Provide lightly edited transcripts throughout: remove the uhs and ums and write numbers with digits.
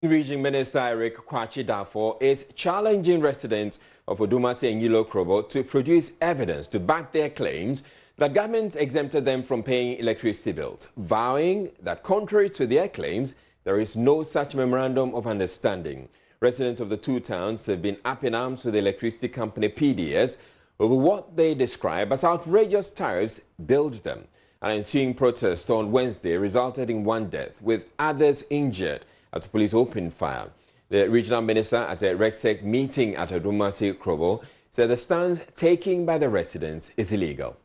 Region Minister Eric Kwachi-Dafo is challenging residents of Odumase and Yilo Krobo to produce evidence to back their claims that government exempted them from paying electricity bills, vowing that contrary to their claims, there is no such memorandum of understanding. Residents of the two towns have been up in arms with the electricity company PDS over what they describe as outrageous tariffs billed them. An ensuing protest on Wednesday resulted in one death, with others injured after police opened fire. The regional minister at a RECSEC meeting at Odumase Krobo said the stance taken by the residents is illegal.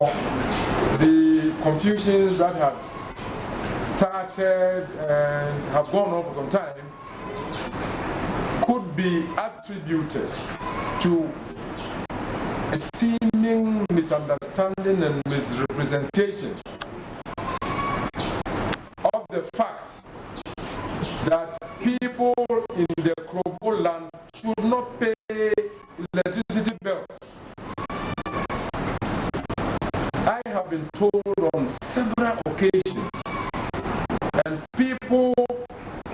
The confusions that have started and have gone on for some time could be attributed to a seeming misunderstanding and misrepresentation of the fact that people in the Krobo land should not pay electricity bills. I have been told on several occasions, and people,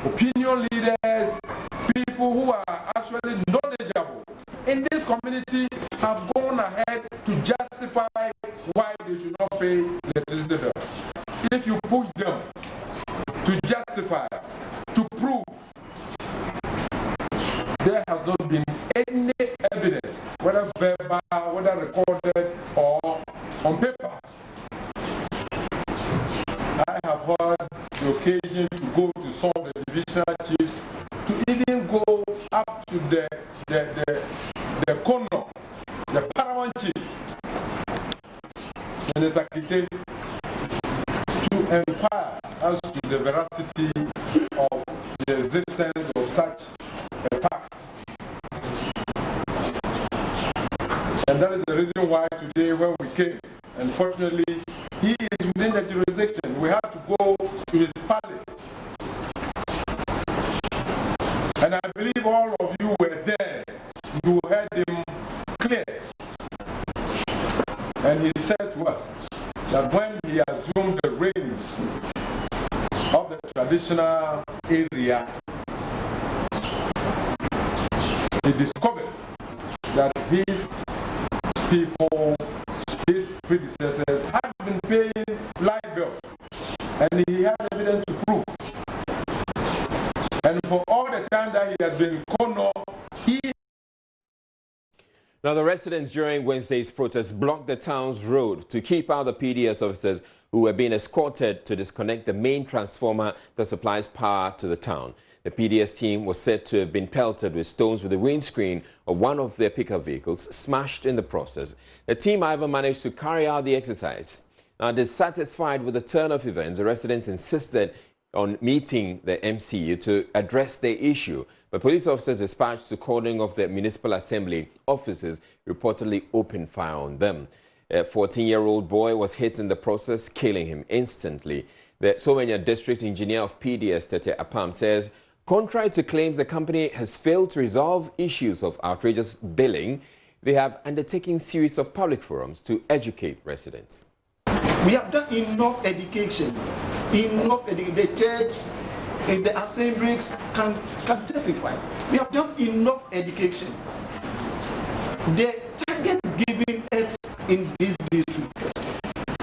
opinion leaders, people who are actually knowledgeable in this community have gone ahead to justify why they should not pay electricity bills. If you push them to justify, to prove, there has not been any evidence, whether verbal, whether recorded or on paper. I have had the occasion to go to some of the divisional chiefs, to even go up to the corner, the paramount chief, and the secretary, to inquire as to the veracity of the existence of such a fact. And that is the reason why today when we came, unfortunately, he is within the jurisdiction. We have to go to his palace. And I believe all of you were there. You heard him clear. And he said to us that when he assumed the reins of the traditional area, he discovered that his people, his predecessors, had been paying light bills, and he had evidence to prove. And for all the time that he has been cornered, he... Now, the residents during Wednesday's protest blocked the town's road to keep out the PDS officers who were being escorted to disconnect the main transformer that supplies power to the town. The PDS team was said to have been pelted with stones with the windscreen of one of their pickup vehicles, smashed in the process. The team, however, managed to carry out the exercise. Now, dissatisfied with the turn of events, the residents insisted on meeting the MCU to address the issue, but police officers dispatched to calling of the municipal assembly offices reportedly opened fire on them. A 14-year-old boy was hit in the process, killing him instantly. The Somenya district engineer of PDS, Tete Apam, says, contrary to claims the company has failed to resolve issues of outrageous billing, they have undertaken a series of public forums to educate residents. We have done enough education. The church, the assemblies can testify. We have done enough education. The target given us in these districts,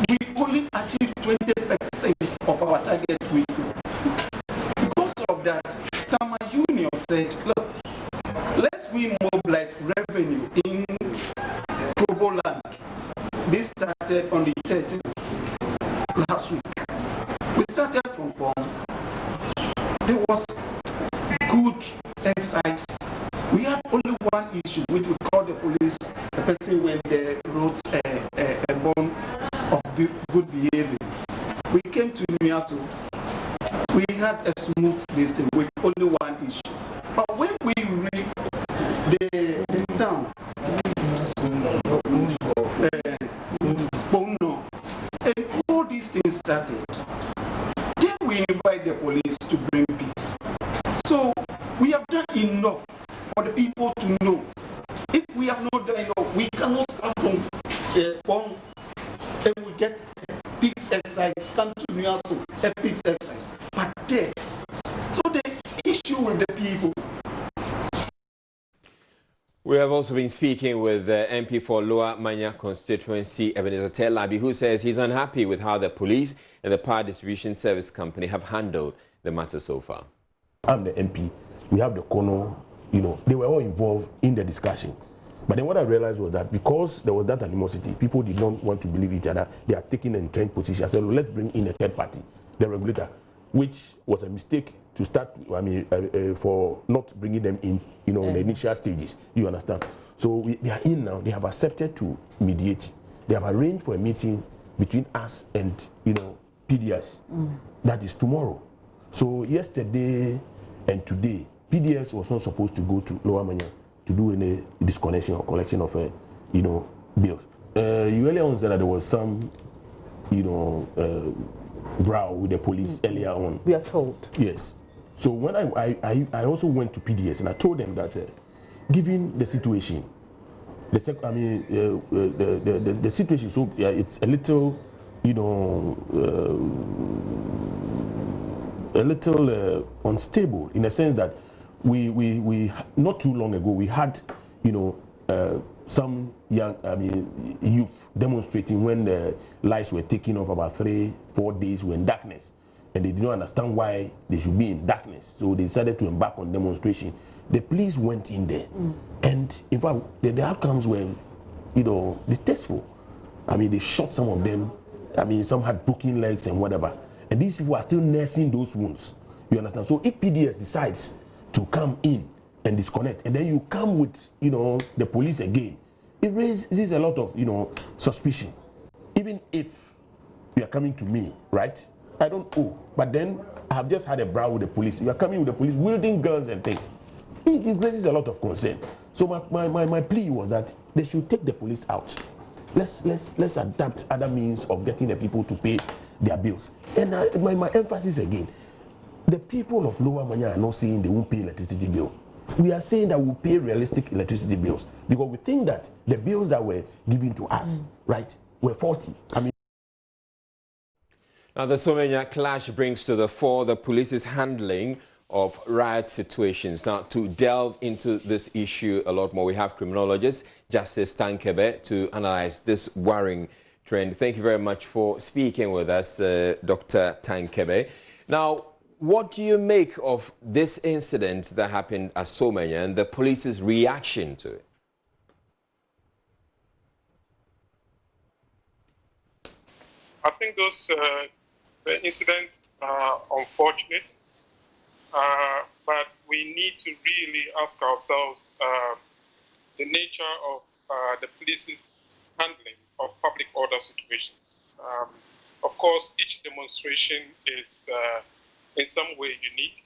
we only achieved 20% of our target with. Because of that, Tama Union said, look, let's mobilize revenue in Krobo land. This started on the 13th last week. We started from Pong. There was good insights. We had only one issue, which we called the police, the person when they wrote a bond of good behavior. We came to Miaso. We had a smooth listing with only one issue. But when we read the town, and all these things started, then we invite the police to bring peace. So we have done enough for the people to know. If we have not done enough, we cannot start from one and we get peace exercise, come to Niaso, a peace exercise. But there, so the issue with the people. We have also been speaking with the MP for Lower Manya constituency, Ebenezer Telabi, who says he's unhappy with how the police and the power distribution service company have handled the matter so far. I'm the MP. We have the Kono, you know, they were all involved in the discussion. But then what I realized was that because there was that animosity, people did not want to believe each other. They are taking an entrenched position. I said, well, let's bring in a third party, the regulator, which was a mistake to start, I mean, for not bringing them in, you know, in the initial stages. You understand? So they are in now. They have accepted to mediate. They have arranged for a meeting between us and, you know, PDS. That is tomorrow. So yesterday and today, PDS was not supposed to go to Lower Manya to do any disconnection or collection of, you know, bills. You earlier on said that there was some, you know, row with the police earlier on. We are told. Yes. So when I also went to PDS and I told them that, given the situation, the situation, so it's a little, you know, a little unstable in the sense that we not too long ago we had, you know, some young, youth demonstrating when the lights were taken off about 3-4 days were in darkness, and they did not understand why they should be in darkness. So they decided to embark on demonstration. The police went in there, and in fact, the outcomes were, you know, distasteful. I mean, they shot some of them. I mean, some had broken legs and whatever. And these people are still nursing those wounds. You understand? So if PDS decides to come in and disconnect, and then you come with, you know, the police again, it raises a lot of, you know, suspicion. Even if you are coming to me, right? I don't owe, but then I have just had a brawl with the police. You are coming with the police wielding guns and things. It raises a lot of concern. So my plea was that they should take the police out. Let's adapt other means of getting the people to pay their bills. And my emphasis again, the people of Lower Manya are not saying they won't pay electricity bill. We are saying that we'll pay realistic electricity bills because we think that the bills that were given to us, right, were faulty. I mean, now the Somenya clash brings to the fore the police's handling of riot situations. Now, to delve into this issue a lot more, we have criminologist Justice Tankebe to analyze this worrying trend. Thank you very much for speaking with us, Dr. Tankebe. Now, what do you make of this incident that happened at Somenya and the police's reaction to it? I think those the incidents are unfortunate, but we need to really ask ourselves the nature of the police's handling of public order situations. Of course, each demonstration is in some way unique,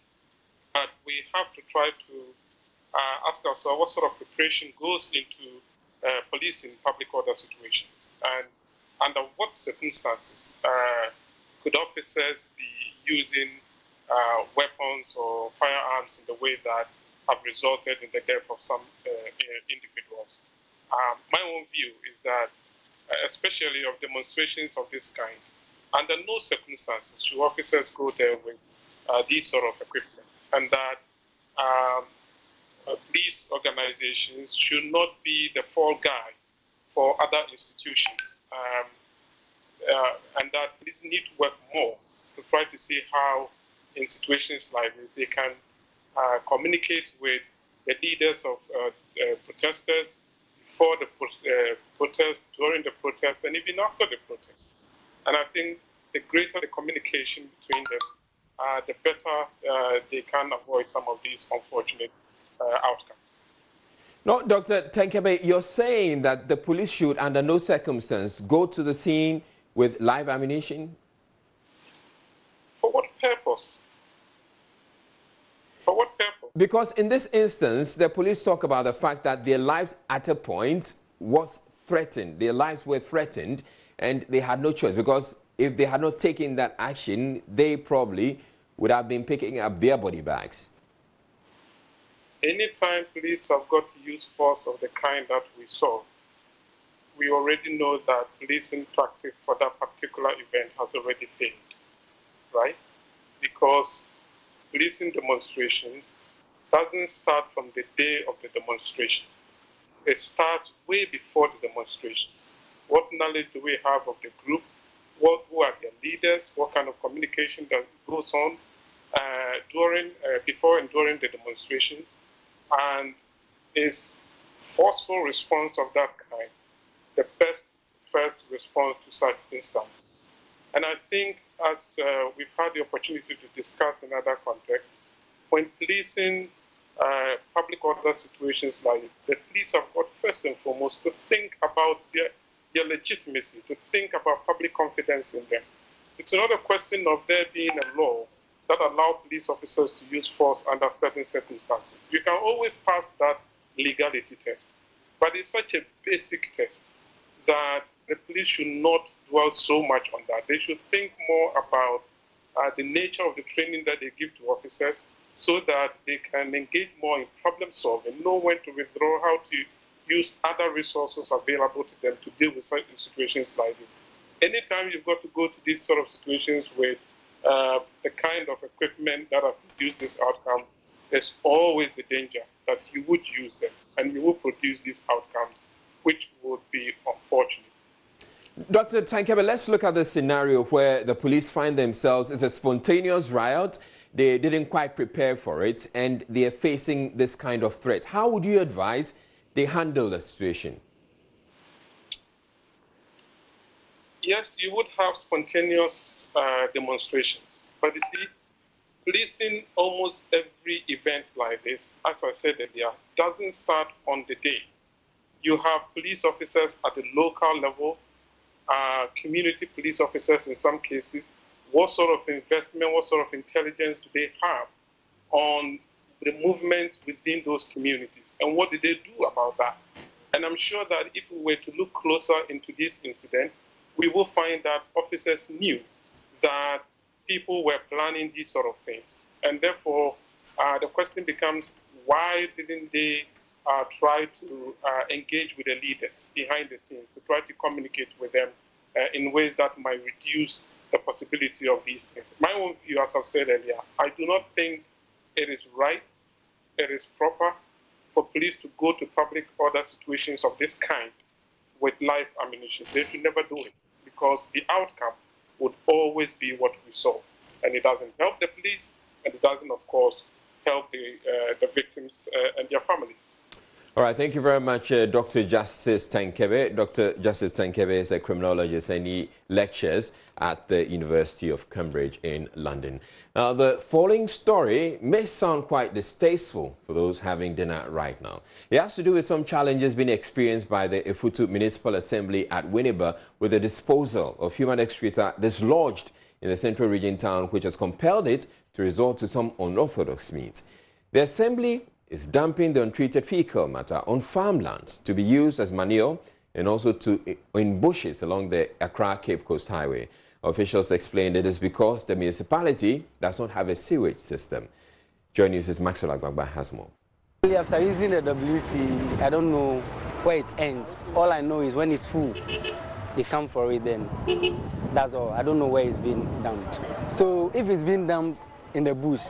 but we have to try to ask ourselves what sort of preparation goes into policing public order situations, and under what circumstances could officers be using weapons or firearms in the way that have resulted in the death of some individuals. My own view is that, especially of demonstrations of this kind, under no circumstances should officers go there with these sort of equipment, and that these organizations should not be the fall guy for other institutions, and that police need to work more to try to see how, in situations like this, they can communicate with the leaders of protesters before the protest, during the protest, and even after the protest. And I think the greater the communication between them, the better they can avoid some of these unfortunate outcomes. No, Dr. Tankebe, you're saying that the police should, under no circumstance, go to the scene with live ammunition? For what purpose? For what purpose? Because in this instance, the police talk about the fact that their lives at a point was threatened. Their lives were threatened, and they had no choice. Because if they had not taken that action, they probably would have been picking up their body bags. Anytime police have got to use force of the kind that we saw, we already know that policing tactic for that particular event has already failed, right? Because policing demonstrations doesn't start from the day of the demonstration. It starts way before the demonstration. What knowledge do we have of the group? Who are their leaders? What kind of communication that goes on before and during the demonstrations? And is forceful response of that kind the best first response to such instances? And I think, as we've had the opportunity to discuss in other contexts, when policing public order situations like this, the police have got first and foremost to think about their legitimacy, to think about public confidence in them. It's not a question of there being a law that allows police officers to use force under certain circumstances. You can always pass that legality test, but it's such a basic test that the police should not dwell so much on that. They should think more about the nature of the training that they give to officers so that they can engage more in problem solving, know when to withdraw, how to use other resources available to them to deal with certain situations like this. Anytime you've got to go to these sort of situations with the kind of equipment that have produced this outcome, there's always the danger that you would use them and you will produce these outcomes, which would be unfortunate. Dr. Tankebe, let's look at the scenario where the police find themselves, it's a spontaneous riot, they didn't quite prepare for it, and they're facing this kind of threat. How would you advise they handle the situation? Yes, you would have spontaneous demonstrations, but you see, policing almost every event like this, as I said earlier, doesn't start on the day. You have police officers at the local level, community police officers in some cases. What sort of investment, what sort of intelligence do they have on the movement within those communities? And what do they do about that? And I'm sure that if we were to look closer into this incident, we will find that officers knew that people were planning these sort of things. And therefore, the question becomes, why didn't they try to engage with the leaders behind the scenes, to try to communicate with them in ways that might reduce the possibility of these things? My own view, as I've said earlier, I do not think it is right, it is proper for police to go to public order situations of this kind with live ammunition. They should never do it, because the outcome would always be what we saw. And it doesn't help the police, and it doesn't, of course, help the victims and their families. All right, thank you very much, Dr. Justice Tankebe. Dr. Justice Tankebe is a criminologist and he lectures at the University of Cambridge in London. Now, the following story may sound quite distasteful for those having dinner right now. It has to do with some challenges being experienced by the Efutu Municipal Assembly at Winneba with the disposal of human excreta dislodged in the Central Region town, which has compelled it to resort to some unorthodox means. The Assembly is dumping the untreated fecal matter on farmlands to be used as manure and also in bushes along the Accra-Cape Coast Highway. Officials explained it is because the municipality does not have a sewage system. Joy News' Maxwell Agbagba has more. After using the WC, I don't know where it ends. All I know is when it's full, they come for it then. That's all. I don't know where it's been dumped. So if it's been dumped in the bush,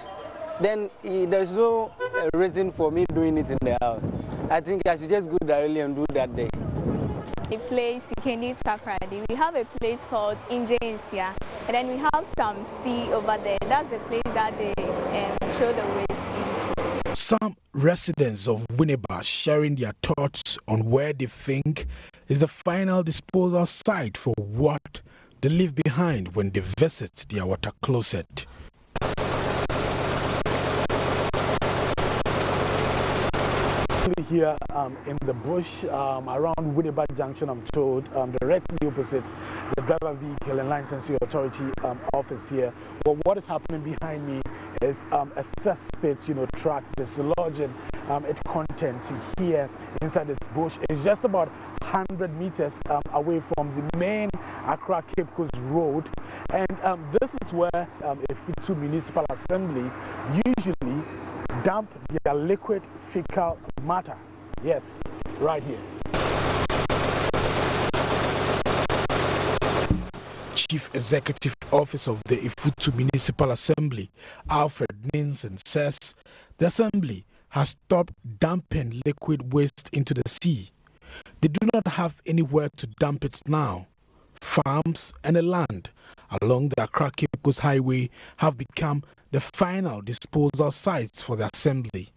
then there's no reason for me doing it in the house. I think I should just go directly and do that there. A place you can do Takradi. We have a place called Injainsia, and then we have some sea over there. That's the place that they throw the waste into. Some residents of Winneba sharing their thoughts on where they think is the final disposal site for what they leave behind when they visit their water closet. Here in the bush around Winneba Junction, I'm told, directly opposite the driver vehicle and licensing authority office here. Well, what is happening behind me is a cesspit, truck dislodging its content here inside this bush. It's just about 100 meters away from the main Accra Cape Coast Road, and this is where a Efutu Municipal Assembly usually dump their liquid fecal matter. Yes, right here. Chief Executive Office of the Ifutu Municipal Assembly, Alfred Ninsen, says the assembly has stopped dumping liquid waste into the sea. They do not have anywhere to dump it now. Farms and the land along the Accra-Cape Coast Highway have become the final disposal sites for the assembly.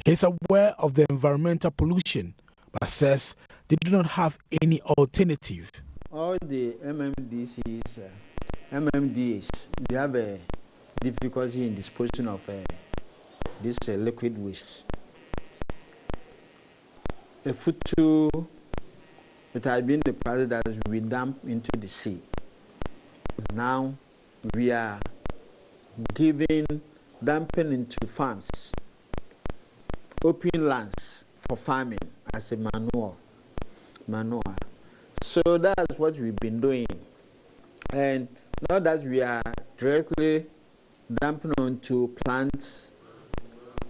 He is aware of the environmental pollution, but says they do not have any alternative. All the MMDs, they have a difficulty in disposing of this liquid waste. The Futu, it has been the process that we dump into the sea. Now we are dumping into farms, open lands for farming as a manure. So that's what we've been doing. And not that we are directly dumping onto plants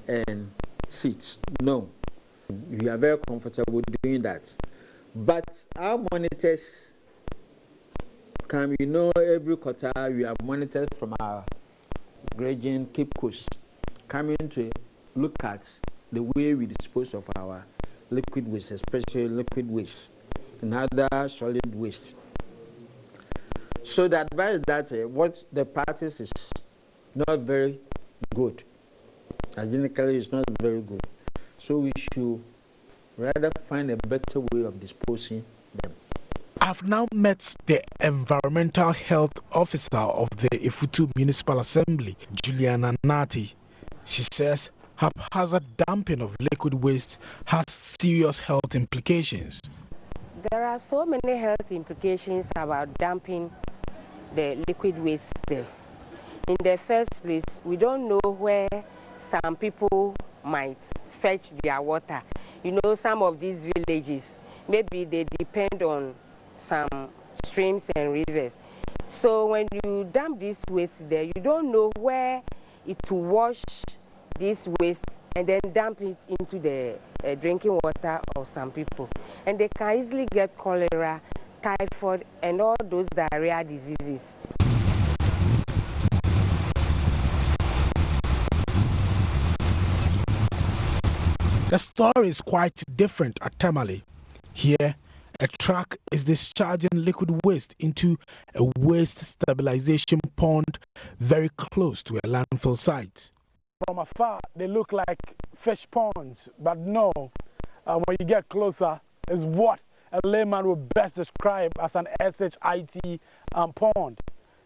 and seeds. No, we are very comfortable doing that. But our monitors can, every quarter we have monitors from our region, Cape Coast, coming to look at the way we dispose of our liquid waste, especially liquid waste and other solid waste. So the advice that what the practice is not very good. Hygienically, it's not very good. So we should rather find a better way of disposing them. I've now met the Environmental Health Officer of the Ifutu Municipal Assembly, Juliana Nati. She says haphazard dumping of liquid waste has serious health implications. There are so many health implications about dumping the liquid waste there. In the first place, we don't know where some people might fetch their water. Some of these villages, maybe they depend on some streams and rivers. So when you dump this waste there, you don't know where it will wash this waste and then dump it into the drinking water of some people. And they can easily get cholera, typhoid, and all those diarrhea diseases. The story is quite different at Tamale. Here, a truck is discharging liquid waste into a waste stabilization pond very close to a landfill site. From afar, they look like fish ponds, but no, when you get closer, is what a layman would best describe as an SHIT pond.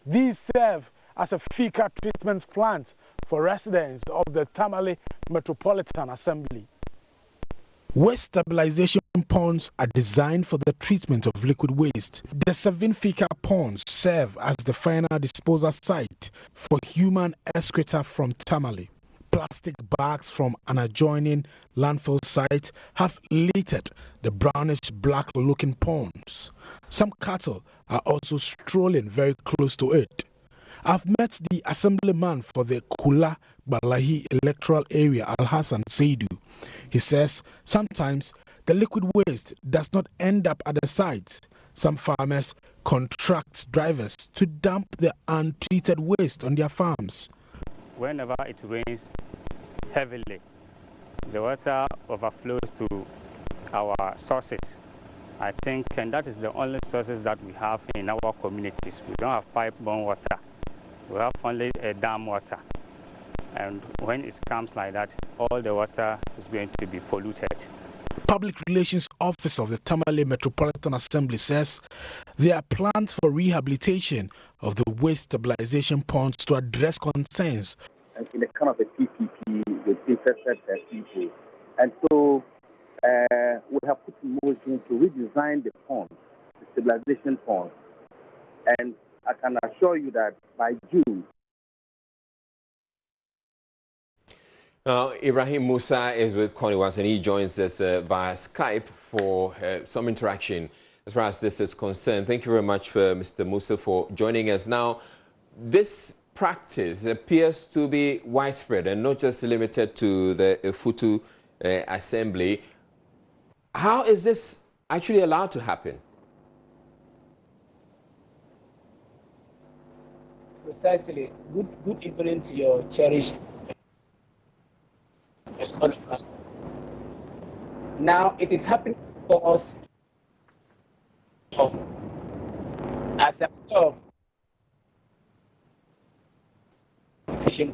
These serve as a fecal treatment plant for residents of the Tamale Metropolitan Assembly. Waste stabilization ponds are designed for the treatment of liquid waste. The 7 fecal ponds serve as the final disposal site for human excreta from Tamale. Plastic bags from an adjoining landfill site have littered the brownish-black looking ponds. Some cattle are also strolling very close to it. I've met the assemblyman for the Kula Balahi electoral area, Al-Hassan Seidu. He says sometimes the liquid waste does not end up at the site. Some farmers contract drivers to dump the untreated waste on their farms. Whenever it rains heavily, the water overflows to our sources. I think, and that is the only sources that we have in our communities. We don't have pipe-borne water. We have only dam water. And when it comes like that, all the water is going to be polluted. Public Relations Office of the Tamale Metropolitan Assembly says there are plans for rehabilitation of the waste stabilization ponds to address concerns. And in a kind of a PPP with interested people. And so we have put in motion to redesign the ponds, the stabilization ponds. And I can assure you that by June. Now, Ibrahim Musa is with Koniwas and he joins us via Skype for some interaction as far as this is concerned. Thank you very much, Mr. Musa, for joining us. Now, this practice appears to be widespread and not just limited to the Futu Assembly. How is this actually allowed to happen? precisely. Good evening to your cherished. Now it is happening for us as a part of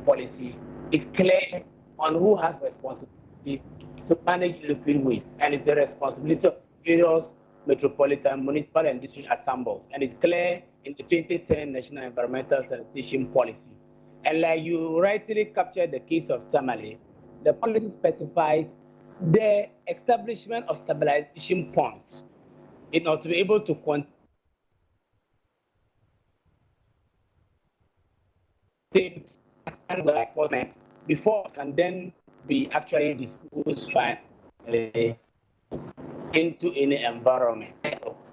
policy. It's clear on who has responsibility to manage liquid waste, and it's the responsibility of various metropolitan, municipal, and district assemblies. And it's clear in the 2010 National Environmental Sanitation Policy. And like you rightly captured the case of Tamale, the policy specifies the establishment of stabilization ponds in order to be able to contain enforcement before it can then be actually disposed into any environment.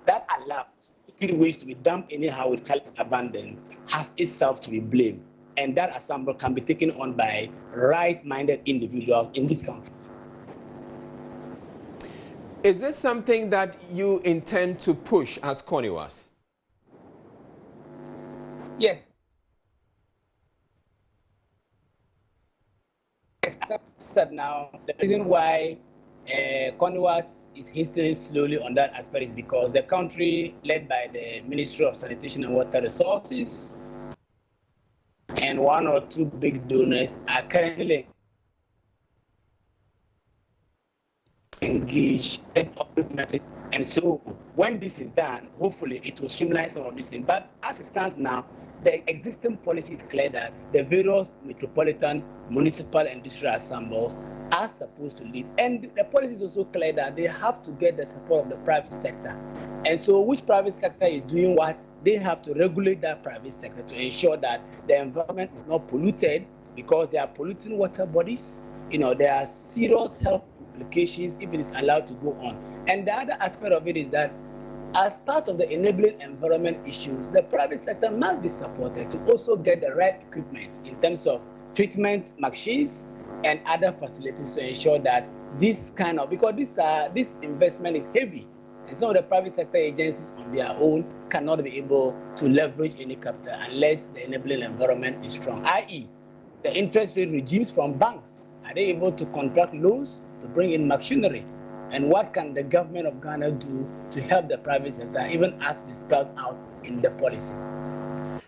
That allows liquid waste to be dumped anyhow with careless abandon has itself to be blamed. And that assembly can be taken on by right-minded individuals in this country. Is this something that you intend to push as CONIWAS? Yes. As I said now, the reason why CONIWAS is hastening slowly on that aspect is because the country, led by the Ministry of Sanitation and Water Resources, and one or two big donors are currently engaged in public. And so when this is done, hopefully it will streamline some of these things. But as it stands now, the existing policy is clear that the various metropolitan, municipal, and district assemblies are supposed to lead. And the policy is also clear that they have to get the support of the private sector. And so which private sector is doing what? They have to regulate that private sector to ensure that the environment is not polluted, because they are polluting water bodies. You know, there are serious health implications if it is allowed to go on. And the other aspect of it is that as part of the enabling environment issues, the private sector must be supported to also get the right equipment in terms of treatment machines and other facilities to ensure that this kind of, because this investment is heavy, and some of the private sector agencies on their own cannot be able to leverage any capital unless the enabling environment is strong, i.e. the interest rate regimes from banks. Are they able to contract loans to bring in machinery? And what can the government of Ghana do to help the private sector, even as it's spelled out in the policy?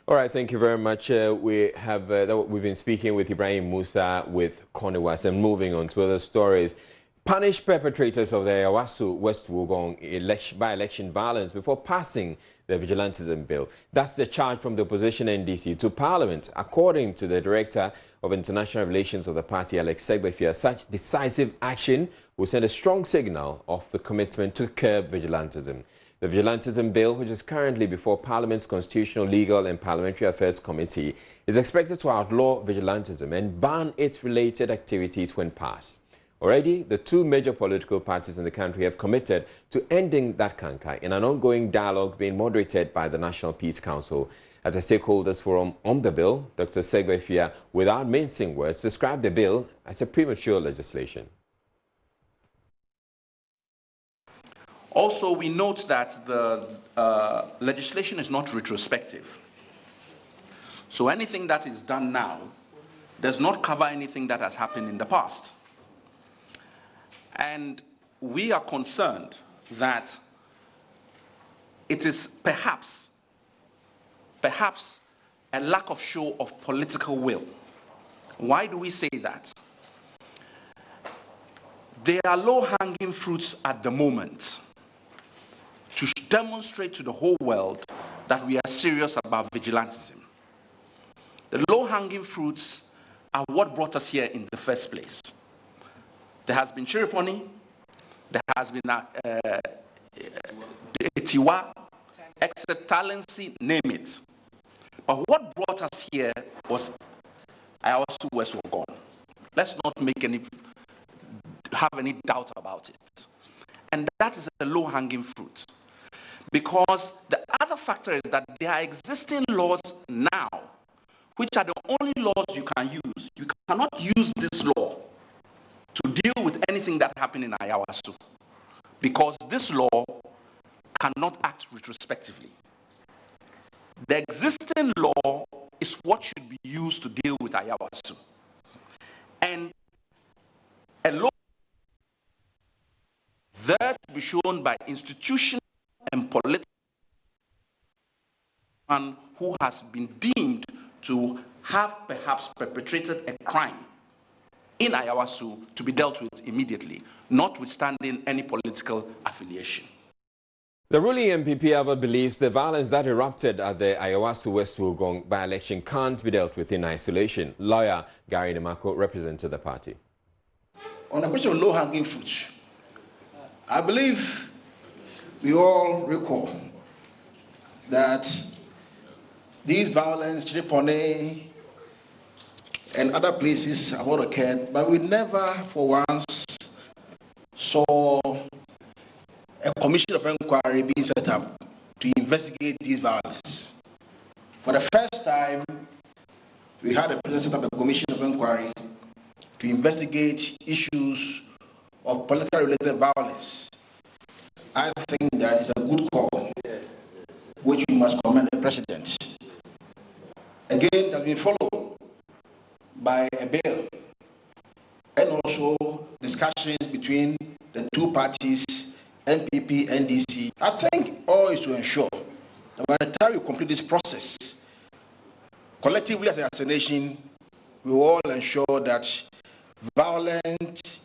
All right, thank you very much. We've been speaking with Ibrahim Musa with CONIWAS, and moving on to other stories. Punish perpetrators of the Yawasu West Wuogon by-election violence before passing the Vigilantism bill. That's the charge from the opposition NDC to Parliament. According to the Director of International Relations of the party, Alex Segbefia, such decisive action will send a strong signal of the commitment to curb vigilantism. The Vigilantism bill, which is currently before Parliament's Constitutional, Legal and Parliamentary Affairs Committee, is expected to outlaw vigilantism and ban its related activities when passed. Already, the two major political parties in the country have committed to ending that canker in an ongoing dialogue being moderated by the National Peace Council. At the stakeholders forum on the bill, Dr. Segbefia, without mincing words, described the bill as a premature legislation. Also, we note that the legislation is not retrospective. So anything that is done now does not cover anything that has happened in the past. And we are concerned that it is perhaps a lack of show of political will. Why do we say that? There are low-hanging fruits at the moment to demonstrate to the whole world that we are serious about vigilantism. The low-hanging fruits are what brought us here in the first place. There has been Chiriponi, there has been Etiwa, Exetallency, name it. But what brought us here was Yawasu West Wuogon. Let's not have any doubt about it. And that is a low-hanging fruit. Because the other factor is that there are existing laws now, which are the only laws you can use. You cannot use this law to deal with anything that happened in Yawasu, because this law cannot act retrospectively. The existing law is what should be used to deal with Ayawasu. And a law that to be shown by institutional and political man who has been deemed to have perhaps perpetrated a crime in Ayawasu to be dealt with immediately, notwithstanding any political affiliation. The ruling MPP, however, believes the violence that erupted at the Ayawasu West Wulgong by-election can't be dealt with in isolation. Lawyer Gary Nemako represented the party. On the question of low-hanging fruit, I believe we all recall that these violence, Tripoli, and other places have all occurred, but we never for once saw a commission of inquiry being set up to investigate these violence. For the first time, we had a president set up a commission of inquiry to investigate issues of politically related violence. I think that is a good call, which we must commend the president. Again, it has been followed by a bill and also discussions between the two parties, NPP, NDC. I think all is to ensure that by the time we complete this process, collectively as a nation, we will all ensure that violent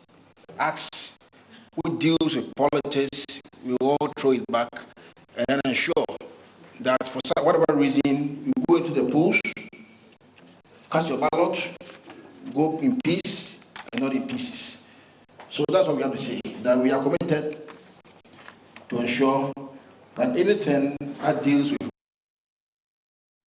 acts who deals with politics, we will all throw it back and then ensure that for whatever reason, you go into the polls, cast your ballot, go in peace and not in pieces. So that's what we have to say, that we are committed to ensure that anything that deals with.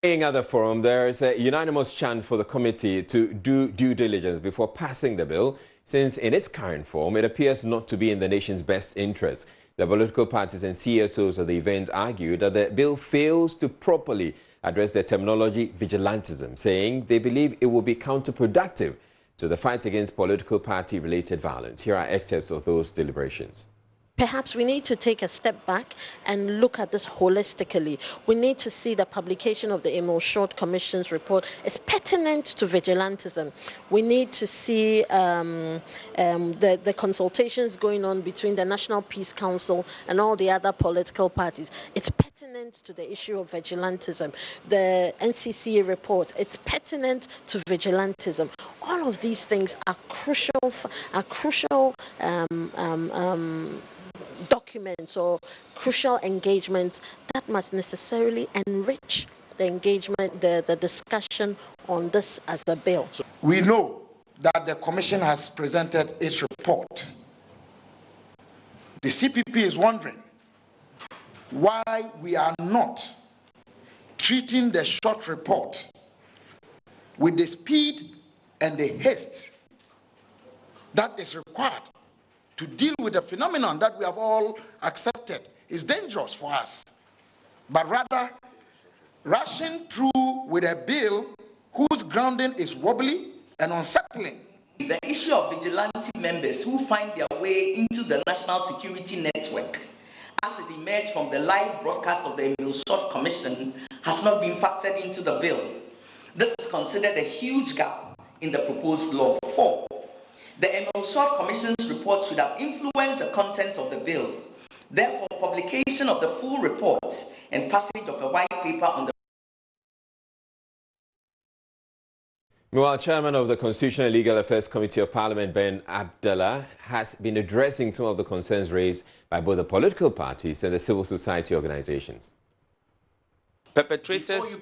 At the forum, there is a unanimous chant for the committee to do due diligence before passing the bill, since in its current form, it appears not to be in the nation's best interest. The political parties and CSOs of the event argued that the bill fails to properly address the terminology vigilantism, saying they believe it will be counterproductive to the fight against political party-related violence. Here are excerpts of those deliberations. Perhaps we need to take a step back and look at this holistically. We need to see the publication of the Emil Short Commission's report is pertinent to vigilantism. We need to see the consultations going on between the National Peace Council and all the other political parties. It's pertinent to the issue of vigilantism. The NCCA report, it's pertinent to vigilantism. All of these things are crucial documents or crucial engagements that must necessarily enrich the engagement, the discussion on this as a bill. We know that the Commission has presented its report. The CPP is wondering why we are not treating the short report with the speed and the haste that is required to deal with a phenomenon that we have all accepted is dangerous for us, but rather rushing through with a bill whose grounding is wobbly and unsettling. The issue of vigilante members who find their way into the National Security Network, as it emerged from the live broadcast of the Emil Short Commission, has not been factored into the bill. This is considered a huge gap in the proposed law. 4. The Emil Short Commission's report should have influenced the contents of the bill. Therefore, publication of the full report and passage of a white paper on the Meanwhile, Chairman of the Constitutional and Legal Affairs Committee of Parliament, Ben Abdallah, has been addressing some of the concerns raised by both the political parties and the civil society organizations. Perpetrators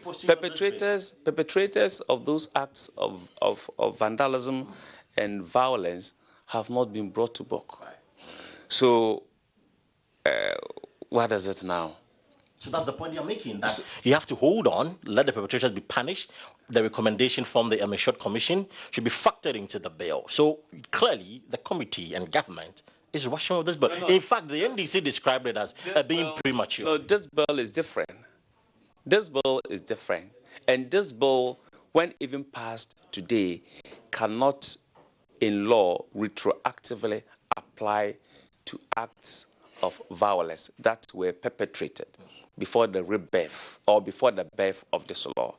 of those acts of vandalism and violence have not been brought to book. So, what is it now? So that's the point you're making, that you have to hold on, let the perpetrators be punished. The recommendation from the Emil Short Commission should be factored into the bill. So clearly, the committee and government is rushing with this bill. In fact, the NDC described it as being premature. No, this bill is different. This bill is different. And this bill, when even passed today, cannot in law retroactively apply to acts of violence that were perpetrated before the rebirth or before the birth of this law.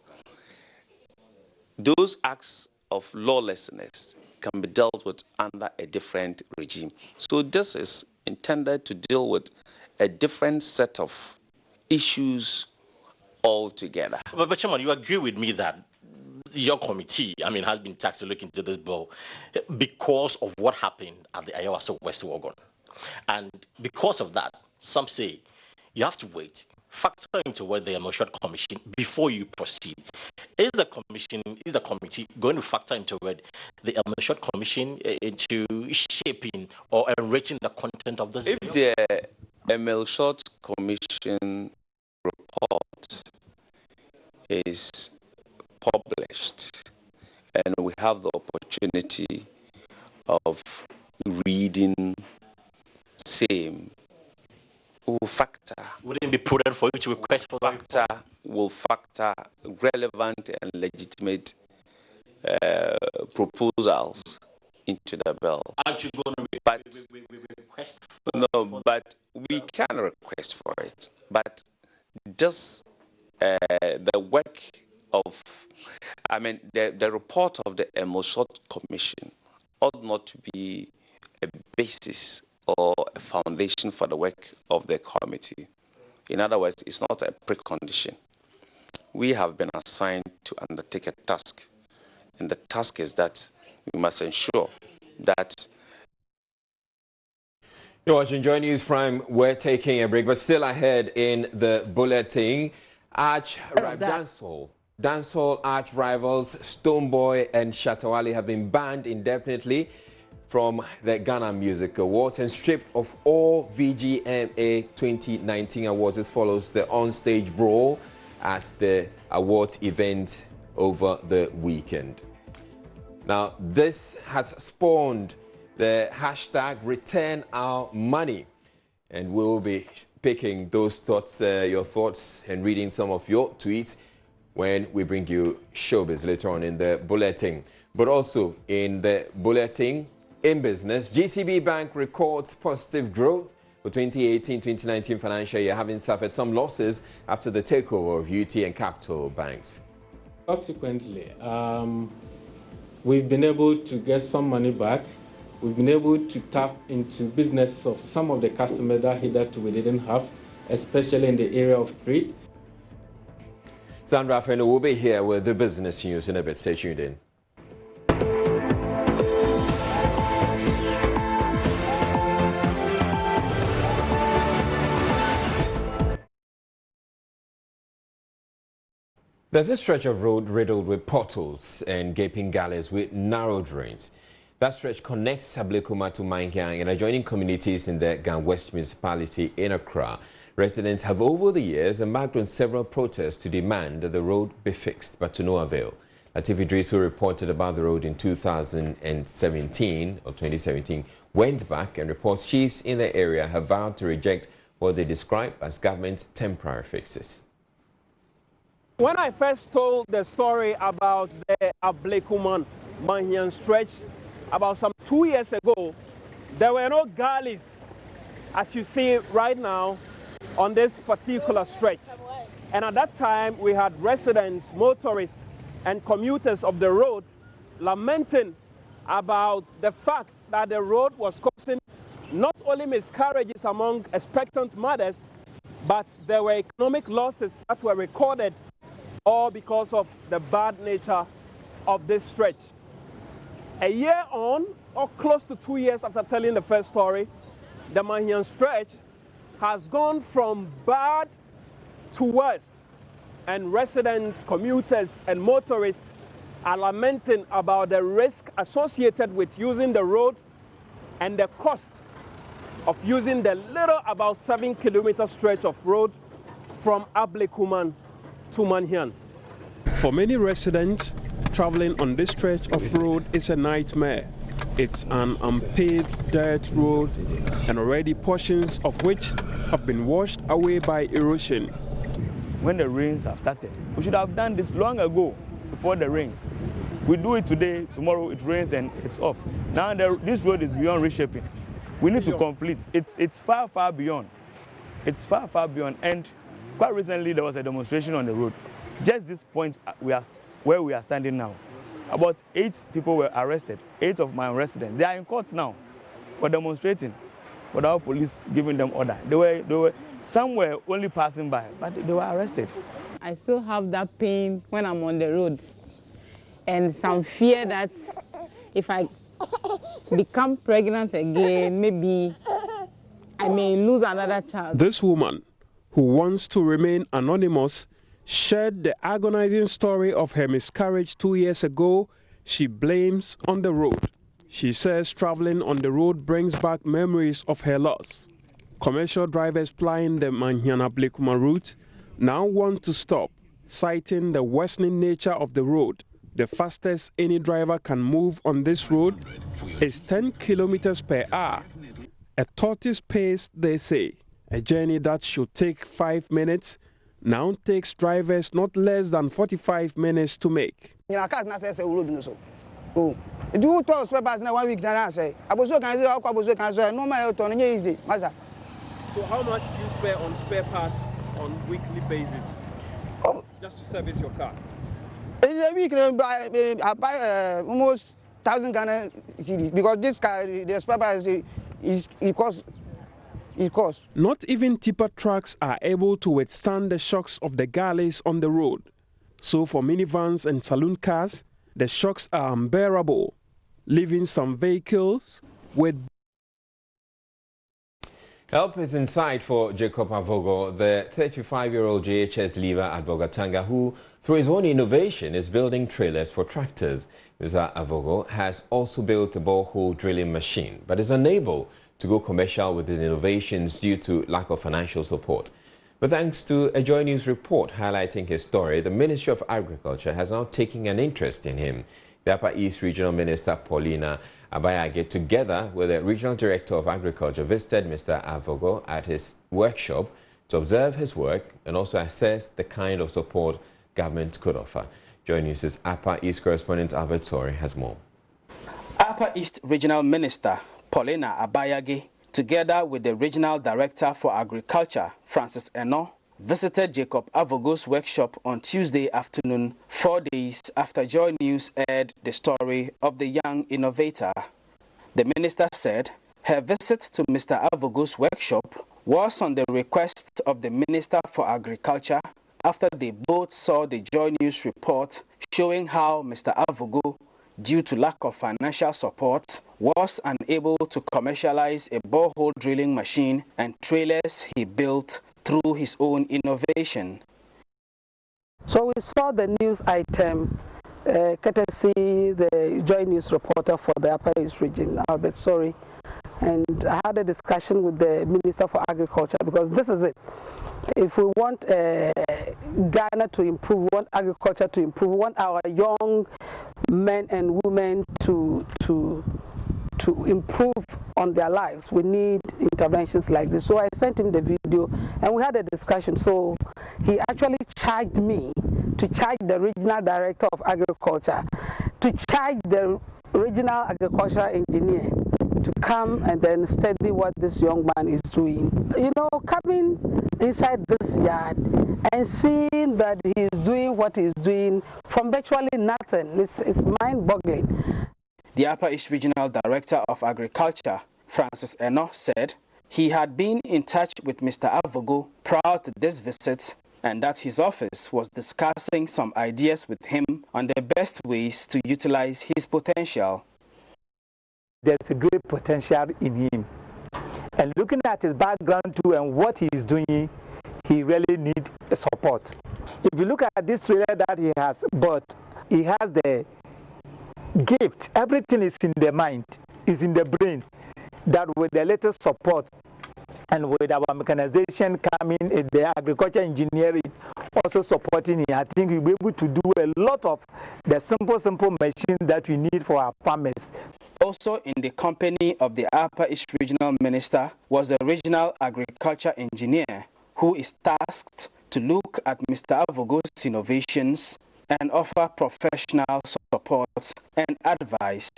those acts of lawlessness can be dealt with under a different regime. So this is intended to deal with a different set of issues altogether. But Chairman, you agree with me that your committee, I mean, has been tasked to look into this bill because of what happened at the Ayawaso West Wagon. And because of that, some say you have to wait, factor into what the Emotion Commission before you proceed. Is the committee going to factor into what the Emotion Commission into shaping or enriching the content of this bill? If the Emotion Commission report is published and we have the opportunity of reading same, will factor. Wouldn't it be prudent for you to request for factor? Will factor relevant and legitimate proposals into the bill. Aren't you going to request? No, but we can request for it. But does the work of, I mean, the report of the Emotion Commission ought not to be a basis or a foundation for the work of the committee. In other words, it's not a precondition. We have been assigned to undertake a task, and the task is that we must ensure that. You're watching Joy News Prime. We're taking a break, but still ahead in the bulletin. Dancehall arch rivals Stonebwoy and Shatawale have been banned indefinitely from the Ghana Music Awards and stripped of all VGMA 2019 awards. This follows the onstage brawl at the awards event over the weekend. Now, this has spawned the hashtag Return Our Money, and we'll be picking those thoughts, your thoughts, and reading some of your tweets when we bring you showbiz later on in the bulletin. But also in the bulletin, in business, GCB Bank records positive growth for 2018-2019 financial year, having suffered some losses after the takeover of UT and Capital banks. Subsequently, we've been able to get some money back. We've been able to tap into business of some of the customers that hitherto we didn't have, especially in the area of trade. Sandra Feno will be here with the business news in a bit. Stay tuned in. There's a stretch of road riddled with potholes and gaping gullies with narrow drains. That stretch connects Ablekuma to Manhyang and adjoining communities in the Gan West municipality in Accra. Residents have over the years embarked on several protests to demand that the road be fixed, but to no avail. Latif Idris, who reported about the road in 2017, went back and reports chiefs in the area have vowed to reject what they describe as government temporary fixes. When I first told the story about the Ablekuma-Manhyang stretch about some 2 years ago, there were no gullies, as you see right now, on this particular stretch. And at that time, we had residents, motorists, and commuters of the road lamenting about the fact that the road was causing not only miscarriages among expectant mothers, but there were economic losses that were recorded, all because of the bad nature of this stretch. A year on, or close to 2 years after telling the first story, the Manhyang stretch has gone from bad to worse, and residents, commuters, and motorists are lamenting about the risk associated with using the road and the cost of using the little, about 7-kilometer stretch of road from Ablekuma to Manhyang. For many residents, traveling on this stretch of road is a nightmare. It's an unpaved dirt road, and already portions of which have been washed away by erosion. When the rains have started, we should have done this long ago, before the rains. We do it today, tomorrow it rains and it's off. Now this road is beyond reshaping. We need to complete. It's far, far beyond. It's far, far beyond. And quite recently there was a demonstration on the road. Just this point where we are standing now. About 8 people were arrested, 8 of my residents. They are in court now for demonstrating without police giving them order. Some were only passing by, but they were arrested. I still have that pain when I'm on the road and some fear that if I become pregnant again, maybe I may lose another child. This woman, who wants to remain anonymous, shared the agonizing story of her miscarriage 2 years ago. She blames on the road. She says traveling on the road brings back memories of her loss. Commercial drivers plying the Manhyana-Blekuma route now want to stop, citing the worsening nature of the road. The fastest any driver can move on this road is 10 kilometers per hour. A tortoise pace, they say. A journey that should take 5 minutes now takes drivers not less than 45 minutes to make. Do 12 papers now 1 week now say. Aboso can say aboso can say no my auto no easy. Masa. So how much do you spare on spare parts on weekly basis? Just to service your car? In a week I buy almost 1,000 Ghana cedis because this car the spare parts it costs. Not even tipper trucks are able to withstand the shocks of the galleys on the road. So for minivans and saloon cars, the shocks are unbearable, leaving some vehicles with... Help is in sight for Jacob Avogo, the 35-year-old JHS leaver at Bogatanga, who, through his own innovation, is building trailers for tractors. Mr. Avogo has also built a borehole drilling machine, but is unable to go commercial with his innovations due to lack of financial support. But thanks to a Joy News report highlighting his story, the Ministry of Agriculture has now taken an interest in him. The Upper East Regional Minister Paulina Abayage, together with the Regional Director of Agriculture, visited Mr. Avogo at his workshop to observe his work and also assess the kind of support government could offer. Joy News' Upper East correspondent Albert Sori has more. Upper East Regional Minister Paulina Abayage, together with the Regional Director for Agriculture, Francis Eno, visited Jacob Avogo's workshop on Tuesday afternoon, 4 days after Joy News aired the story of the young innovator. The minister said her visit to Mr. Avogo's workshop was on the request of the Minister for Agriculture after they both saw the Joy News report showing how Mr. Avogo, due to lack of financial support, was unable to commercialize a borehole drilling machine and trailers he built through his own innovation. So we saw the news item, courtesy the Joy News reporter for the Upper East region, Albert Sori, and I had a discussion with the Minister for Agriculture because this is it. If we want Ghana to improve, we want agriculture to improve, we want our young men and women to improve on their lives, we need interventions like this. So I sent him the video and we had a discussion. So he actually charged me to charge the Regional Director of Agriculture, to charge the Regional Agricultural Engineer to come and then study what this young man is doing. You know, coming inside this yard and seeing that he's doing what he's doing from virtually nothing, it's mind-boggling. The Upper East Regional Director of Agriculture, Francis Eno, said he had been in touch with Mr. Avogo prior to this visit and that his office was discussing some ideas with him on the best ways to utilize his potential. There's a great potential in him. And looking at his background too and what he is doing, he really needs support. If you look at this trailer that he has bought, he has the gift. Everything is in the mind, is in the brain. That with the little support and with our mechanization coming, the agriculture engineering also supporting it, I think we'll be able to do a lot of the simple machines that we need for our farmers. Also in the company of the Upper East Regional Minister was the Regional Agriculture Engineer, who is tasked to look at Mr. Avogo's innovations and offer professional support and advice.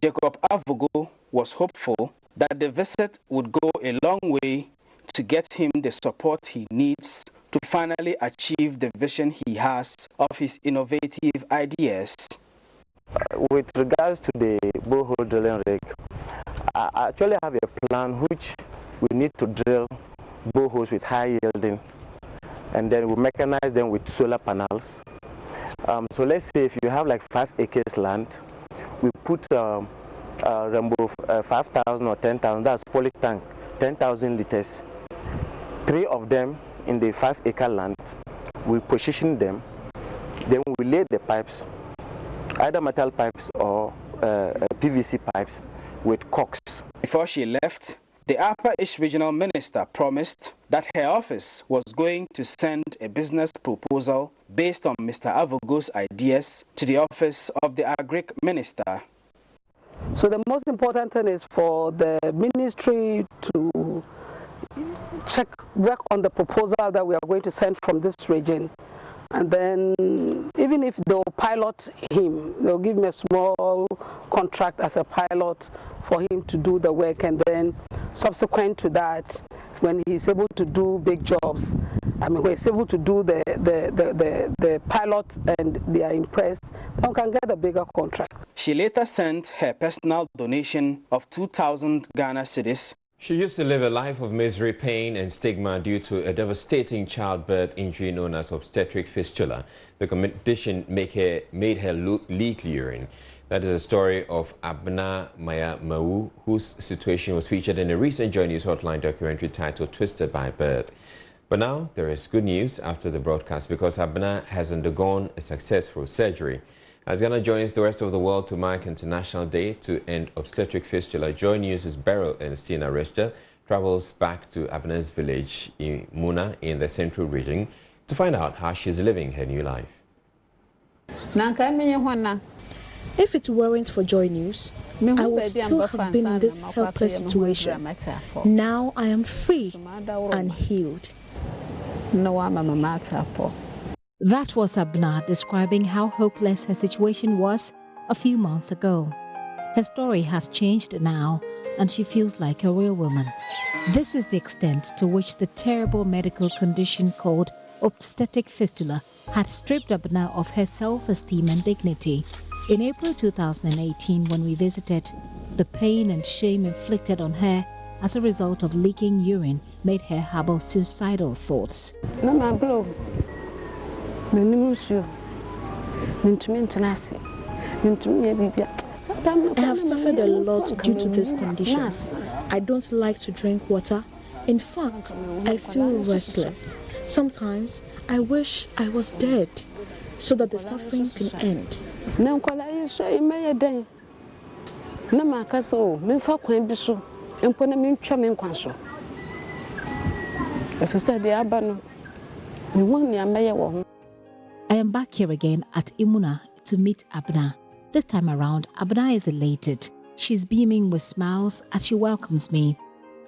Jacob Avogo was hopeful that the visit would go a long way to get him the support he needs to finally achieve the vision he has of his innovative ideas. With regards to the borehole drilling rig, I actually have a plan which we need to drill boreholes with high yielding, and then we mechanize them with solar panels. So let's say if you have like 5 acres land, we put Rainbow 5,000 or 10,000, that's poly tank, 10,000 liters. 3 of them in the 5-acre land, we position them, then we lay the pipes, either metal pipes or PVC pipes with corks. Before she left, the Upper East Regional Minister promised that her office was going to send a business proposal based on Mr. Avogo's ideas to the office of the Agric Minister. So the most important thing is for the ministry to work on the proposal that we are going to send from this region. And then even if they'll pilot him, they'll give him a small contract as a pilot for him to do the work, and then subsequent to that, when he's able to do big jobs, when he's able to do the pilot and they are impressed, then we can get a bigger contract. She later sent her personal donation of 2,000 Ghana cedis. She used to live a life of misery, pain and stigma due to a devastating childbirth injury known as obstetric fistula. The condition made her leak urine. That is the story of Abna Maya Mau, whose situation was featured in a recent Joy News Hotline documentary titled Twisted by Birth. But now there is good news after the broadcast, because Abna has undergone a successful surgery. As Ghana joins the rest of the world to mark International Day to End Obstetric Fistula, Joy News' Beryl Ernestine Aresta travels back to Abna's village in Muna in the Central Region to find out how she's living her new life. If it weren't for Joy News, I would still have been in this helpless situation. Now I am free and healed. That was Abna describing how hopeless her situation was a few months ago. Her story has changed now, and she feels like a real woman. This is the extent to which the terrible medical condition called obstetric fistula had stripped Abna of her self-esteem and dignity. In April 2018, when we visited, the pain and shame inflicted on her as a result of leaking urine made her harbor suicidal thoughts. I have suffered a lot due to this condition. I don't like to drink water. In fact, I feel restless. Sometimes I wish I was dead so that the suffering can end. I am back here again at Imuna to meet Abna. This time around, Abna is elated. She's beaming with smiles as she welcomes me.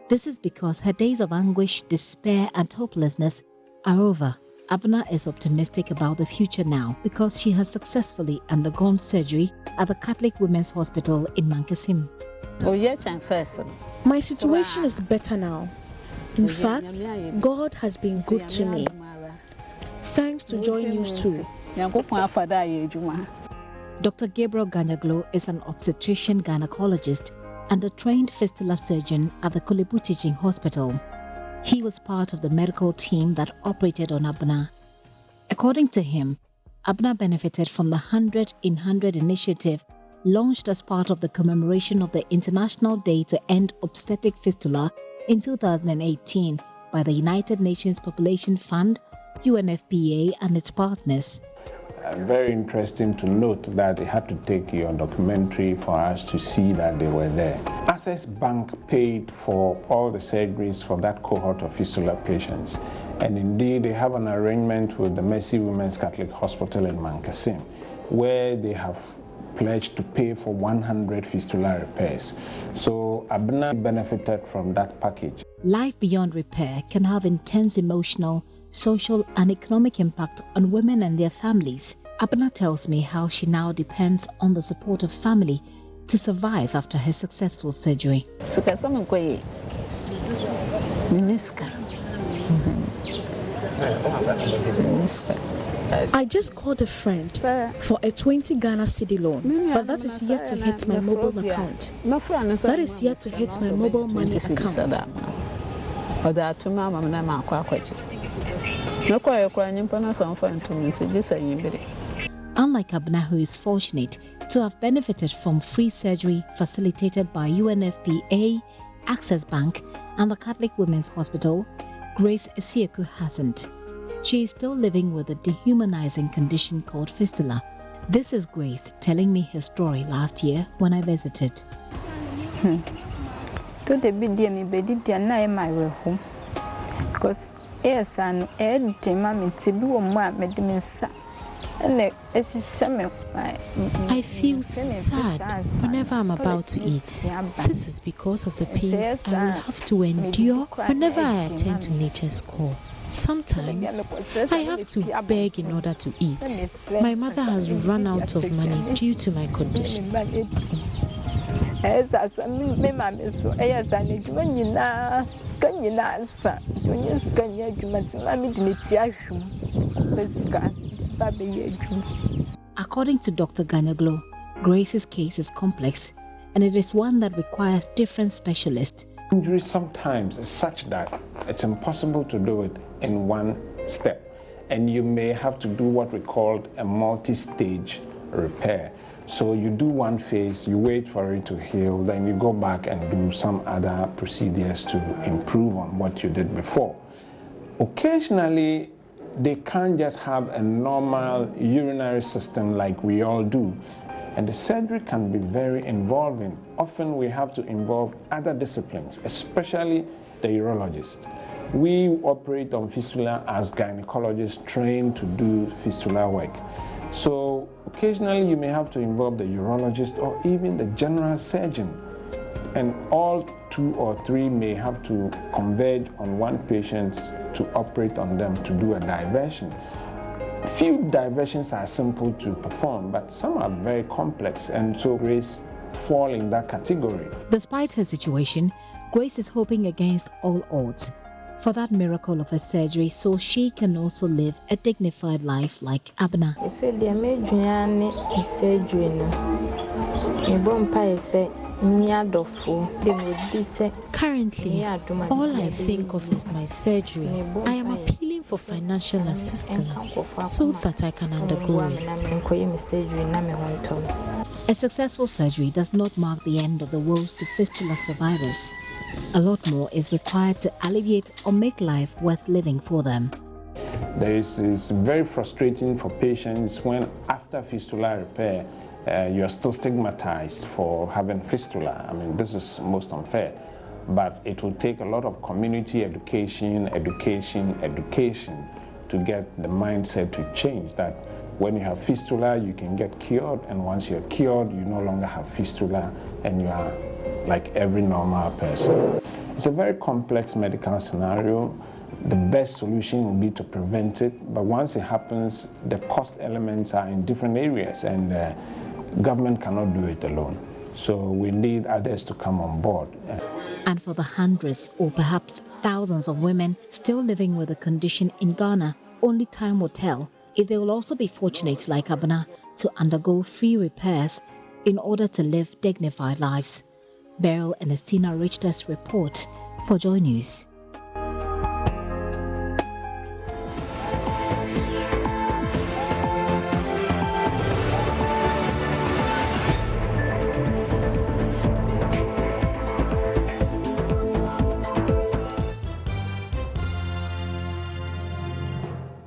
This is because her days of anguish, despair and hopelessness are over. Abna is optimistic about the future now because she has successfully undergone surgery at the Catholic Women's Hospital in Mankasim. My situation is better now. In fact, God has been good to me. Thanks to Joy News too. Dr. Gabriel Ganyaglo is an obstetrician gynecologist and a trained fistula surgeon at the Kolebu Teaching Hospital. He was part of the medical team that operated on Abna. According to him, Abna benefited from the 100 in 100 initiative launched as part of the commemoration of the International Day to End Obstetric Fistula in 2018 by the United Nations Population Fund, UNFPA and its partners. Very interesting to note that they had to take your documentary for us to see that they were there. Access Bank paid for all the surgeries for that cohort of fistula patients. And indeed, they have an arrangement with the Mercy Women's Catholic Hospital in Mankasim, where they have pledged to pay for 100 fistula repairs. So Abna benefited from that package. Life beyond repair can have intense emotional, social and economic impact on women and their families. Abna tells me how she now depends on the support of family to survive after her successful surgery. I just called a friend for a 20 Ghana cedi loan, but that is yet to hit my mobile account. That is yet to hit my mobile money account. Unlike Abna, who is fortunate to have benefited from free surgery facilitated by UNFPA, Access Bank, and the Catholic Women's Hospital, Grace Esieku hasn't. She is still living with a dehumanizing condition called Fistula. This is Grace telling me her story last year when I visited. Because yes, and I feel sad whenever I'm about to eat. This is because of the pains I will have to endure whenever I attend to nature's call. Sometimes I have to beg in order to eat. My mother has run out of money due to my condition. According to Dr. Ganyaglo, Grace's case is complex and it is one that requires different specialists. Injury sometimes is such that it's impossible to do it in one step, and you may have to do what we call a multi-stage repair. So you do one phase, you wait for it to heal, then you go back and do some other procedures to improve on what you did before. Occasionally, they can't just have a normal urinary system like we all do. And the surgery can be very involving. Often we have to involve other disciplines, especially the urologist. We operate on fistula as gynecologists trained to do fistula work. So occasionally you may have to involve the urologist or even the general surgeon. And all 2 or 3 may have to converge on one patient to operate on them to do a diversion. Few diversions are simple to perform, but some are very complex, and so Grace falls in that category. Despite her situation, Grace is hoping against all odds for that miracle of a surgery so she can also live a dignified life like Abna. Currently, all I think of is my surgery. I am appealing for financial assistance so that I can undergo it. A successful surgery does not mark the end of the woes to fistula survivors. A lot more is required to alleviate or make life worth living for them. It's very frustrating for patients when after fistula repair, you're still stigmatized for having fistula. I mean, this is most unfair, but it will take a lot of community education to get the mindset to change that when you have fistula, you can get cured, and once you're cured, you no longer have fistula, and you are like every normal person. It's a very complex medical scenario. The best solution would be to prevent it, but once it happens, the cost elements are in different areas, and government cannot do it alone. So we need others to come on board. And for the hundreds or perhaps thousands of women still living with the condition in Ghana, only time will tell if they will also be fortunate like Abna to undergo free repairs in order to live dignified lives. Beryl Ernestina Richter's report for Joy News.